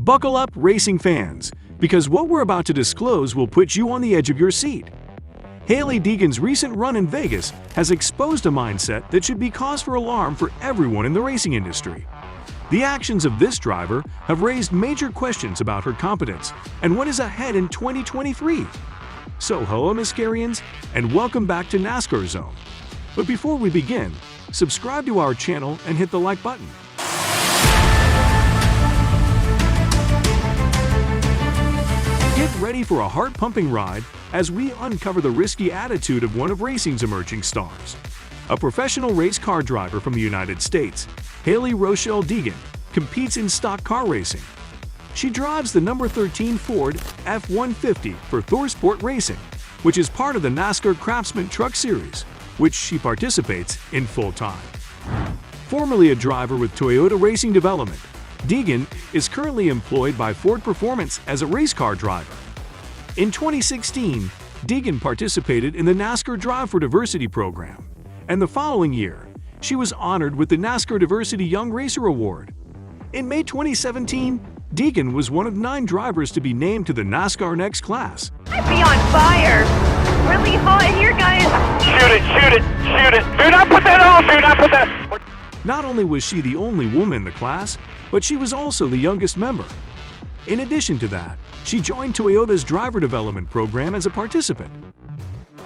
Buckle up, racing fans, because what we're about to disclose will put you on the edge of your seat. Hailie Deegan's recent run in Vegas has exposed a mindset that should be cause for alarm for everyone in the racing industry. The actions of this driver have raised major questions about her competence and what is ahead in 2023. So hello Nascarians, and welcome back to NASCAR Zone. But before we begin, subscribe to our channel and hit the like button. Get ready for a heart-pumping ride as we uncover the risky attitude of one of racing's emerging stars. A professional race car driver from the United States, Hailie Deegan, competes in stock car racing. She drives the number 13 Ford F-150 for Nascar Sport Racing, which is part of the NASCAR Craftsman Truck Series, which she participates in full-time. Formerly a driver with Toyota Racing Development, Deegan is currently employed by Ford Performance as a race car driver. In 2016, Deegan participated in the NASCAR Drive for Diversity program, and the following year, she was honored with the NASCAR Diversity Young Racer Award. In May 2017, Deegan was one of 9 drivers to be named to the NASCAR Next class. I'd be on fire! Really hot in here, guys! Shoot it, shoot it, shoot it! Do not put that on! Do not put that! Not only was she the only woman in the class, but she was also the youngest member. In addition to that, she joined Toyota's driver development program as a participant.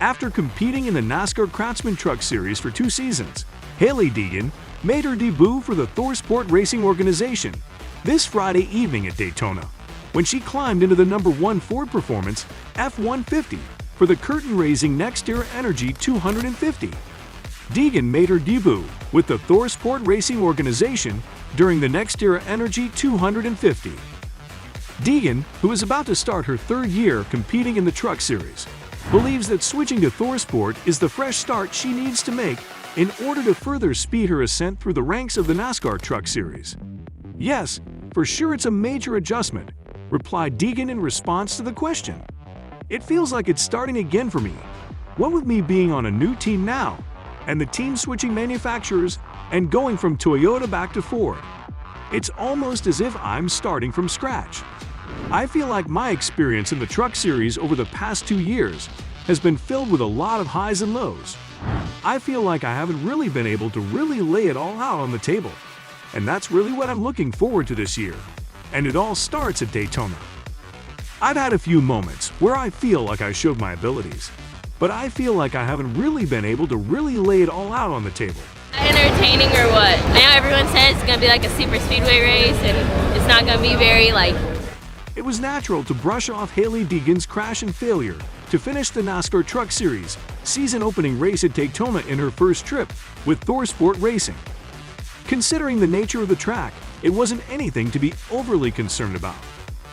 After competing in the NASCAR Craftsman Truck Series for 2 seasons, Hailie Deegan made her debut for the Nascar Sport Racing organization this Friday evening at Daytona, when she climbed into the number 1 Ford Performance F-150 for the curtain-raising NextEra Energy 250. Deegan made her debut with the Nascar Sport Racing organization during the NextEra Energy 250. Deegan, who is about to start her 3rd year competing in the Truck Series, believes that switching to Nascar Sport is the fresh start she needs to make in order to further speed her ascent through the ranks of the NASCAR Truck Series. "Yes, for sure it's a major adjustment," replied Deegan in response to the question. "It feels like it's starting again for me. What with me being on a new team now, and the team switching manufacturers and going from Toyota back to Ford. It's almost as if I'm starting from scratch. I feel like my experience in the Truck Series over the past 2 years has been filled with a lot of highs and lows. I feel like I haven't really been able to really lay it all out on the table. And that's really what I'm looking forward to this year. And it all starts at Daytona. I've had a few moments where I feel like I showed my abilities, but I feel like I haven't really been able to really lay it all out on the table." Entertaining or what? I know everyone says it's gonna be like a super speedway race and it's not gonna be very It was natural to brush off Hailie Deegan's crash and failure to finish the NASCAR Truck Series season-opening race at Daytona in her first trip with Nascar Sport Racing. Considering the nature of the track, it wasn't anything to be overly concerned about,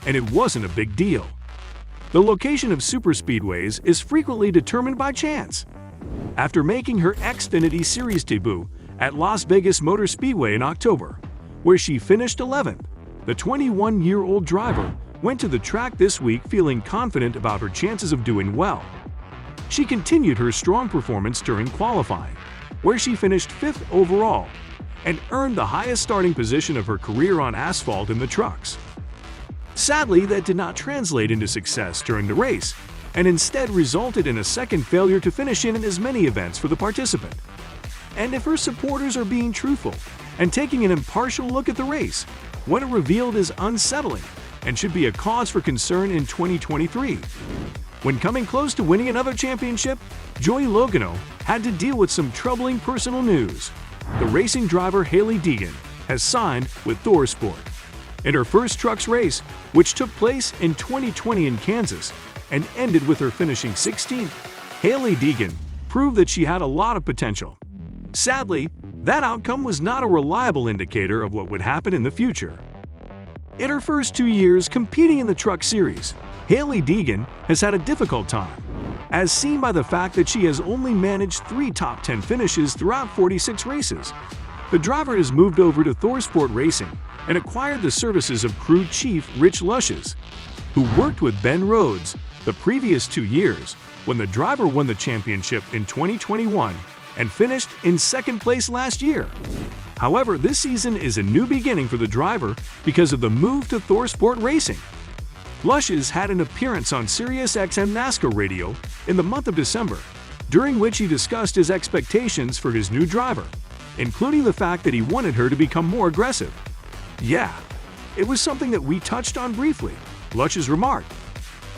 and it wasn't a big deal. The location of superspeedways is frequently determined by chance. After making her Xfinity Series debut at Las Vegas Motor Speedway in October, where she finished 11th, the 21-year-old driver went to the track this week feeling confident about her chances of doing well. She continued her strong performance during qualifying, where she finished 5th overall and earned the highest starting position of her career on asphalt in the trucks. Sadly, that did not translate into success during the race, and instead resulted in a second failure to finish in as many events for the participant. And if her supporters are being truthful and taking an impartial look at the race, what it revealed is unsettling and should be a cause for concern in 2023. When coming close to winning another championship, Joey Logano had to deal with some troubling personal news. The racing driver Hailie Deegan has signed with Nascar Sport. In her first trucks race, which took place in 2020 in Kansas and ended with her finishing 16th, Hailie Deegan proved that she had a lot of potential. Sadly, that outcome was not a reliable indicator of what would happen in the future. In her first 2 years competing in the Truck Series, Hailie Deegan has had a difficult time, as seen by the fact that she has only managed 3 top 10 finishes throughout 46 races. The driver has moved over to Nascar Sport Racing and acquired the services of crew chief Rich Lushes, who worked with Ben Rhodes the previous 2 years when the driver won the championship in 2021 and finished in 2nd place last year. However, this season is a new beginning for the driver because of the move to Thor Sport Racing. Lushes had an appearance on SiriusXM NASCAR Radio in the month of December, during which he discussed his expectations for his new driver, including the fact that he wanted her to become more aggressive. "Yeah, it was something that we touched on briefly," Lushes remarked.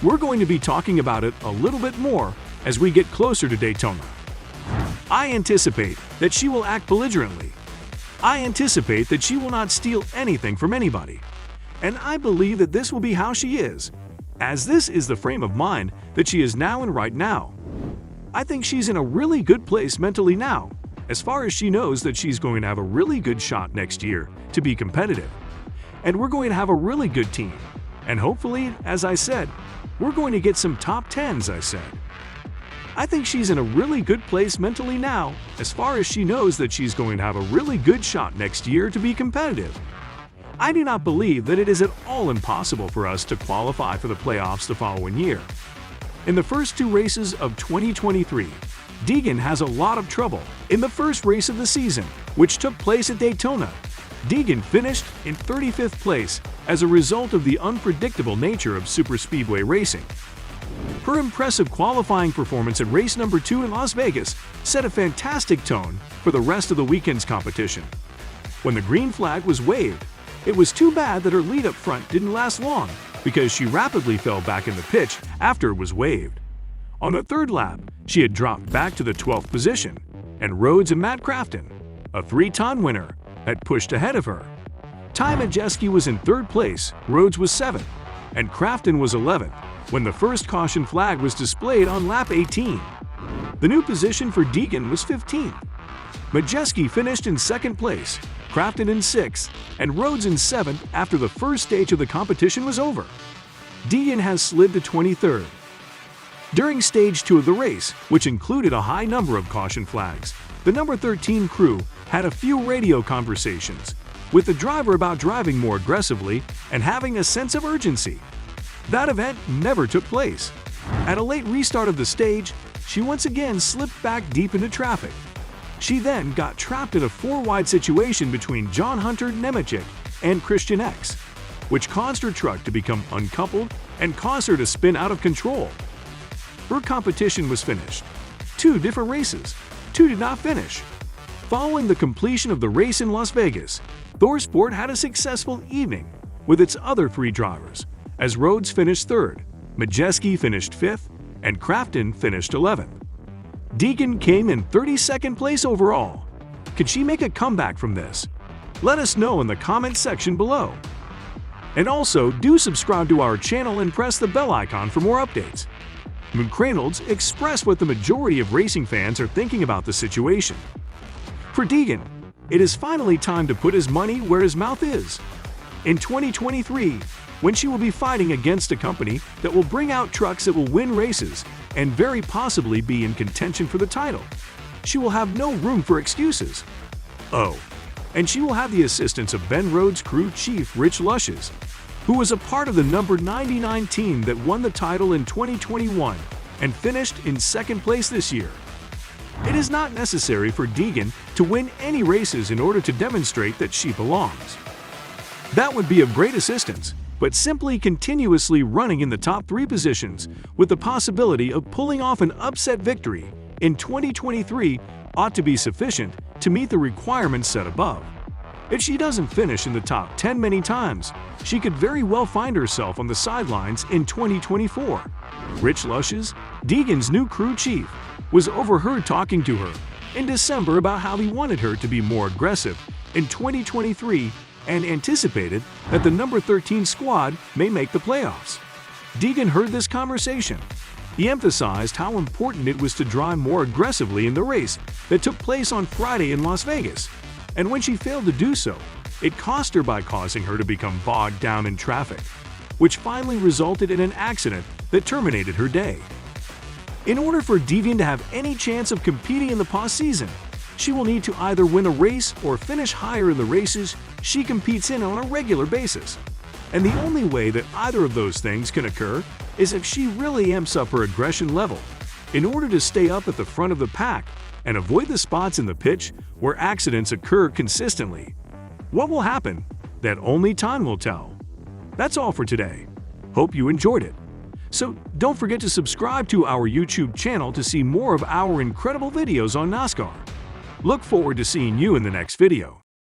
"We're going to be talking about it a little bit more as we get closer to Daytona. I anticipate that she will act belligerently. I anticipate that she will not steal anything from anybody. And I believe that this will be how she is, as this is the frame of mind that she is now in right now. I think she's in a really good place mentally now, as far as she knows that she's going to have a really good shot next year to be competitive. And we're going to have a really good team. And hopefully, as I said, we're going to get some top 10s, I said. I think she's in a really good place mentally now, as far as she knows that she's going to have a really good shot next year to be competitive. I do not believe that it is at all impossible for us to qualify for the playoffs the following year. In the first two races of 2023, Deegan has a lot of trouble. In the first race of the season, which took place at Daytona, Deegan finished in 35th place as a result of the unpredictable nature of superspeedway racing. Her impressive qualifying performance at race number 2 in Las Vegas set a fantastic tone for the rest of the weekend's competition. When the green flag was waved, it was too bad that her lead up front didn't last long because she rapidly fell back in the pitch after it was waved. On the third lap, she had dropped back to the 12th position, and Rhodes and Matt Crafton, a 3-time winner, had pushed ahead of her. Ty Majeski was in 3rd place, Rhodes was 7th, and Crafton was 11th when the first caution flag was displayed on lap 18. The new position for Deegan was 15th. Majeski finished in 2nd place, Crafton in 6th, and Rhodes in 7th after the first stage of the competition was over. Deegan has slid to 23rd. During stage 2 of the race, which included a high number of caution flags, the number 13 crew had a few radio conversations with the driver about driving more aggressively and having a sense of urgency. That event never took place. At a late restart of the stage, she once again slipped back deep into traffic. She then got trapped in a 4-wide situation between John Hunter Nemechek and Christian X, which caused her truck to become uncoupled and caused her to spin out of control. Her competition was finished. 2 different races. 2 did not finish. Following the completion of the race in Las Vegas, Thor Sport had a successful evening with its other 3 drivers, as Rhodes finished 3rd, Majeski finished 5th, and Crafton finished 11th. Deegan came in 32nd place overall. Could she make a comeback from this? Let us know in the comments section below. And also, do subscribe to our channel and press the bell icon for more updates. McReynolds expressed what the majority of racing fans are thinking about the situation. For Deegan, it is finally time to put his money where his mouth is. In 2023, when she will be fighting against a company that will bring out trucks that will win races and very possibly be in contention for the title, she will have no room for excuses. Oh, and she will have the assistance of Ben Rhodes' crew chief Rich Lushes, who was a part of the number 99 team that won the title in 2021 and finished in 2nd place this year. It is not necessary for Deegan to win any races in order to demonstrate that she belongs. That would be of great assistance, but simply continuously running in the top 3 positions with the possibility of pulling off an upset victory in 2023 ought to be sufficient to meet the requirements set above. If she doesn't finish in the top 10 many times, she could very well find herself on the sidelines in 2024. Rich Lushes, Deegan's new crew chief, was overheard talking to her in December about how he wanted her to be more aggressive in 2023 and anticipated that the number 13 squad may make the playoffs. Deegan heard this conversation. He emphasized how important it was to drive more aggressively in the race that took place on Friday in Las Vegas, and when she failed to do so, it cost her by causing her to become bogged down in traffic, which finally resulted in an accident that terminated her day. In order for Deegan to have any chance of competing in the postseason, she will need to either win a race or finish higher in the races she competes in on a regular basis. And the only way that either of those things can occur is if she really amps up her aggression level. in order to stay up at the front of the pack and avoid the spots in the pitch where accidents occur consistently. What will happen? That only time will tell. That's all for today. Hope you enjoyed it. So don't forget to subscribe to our YouTube channel to see more of our incredible videos on NASCAR. Look forward to seeing you in the next video.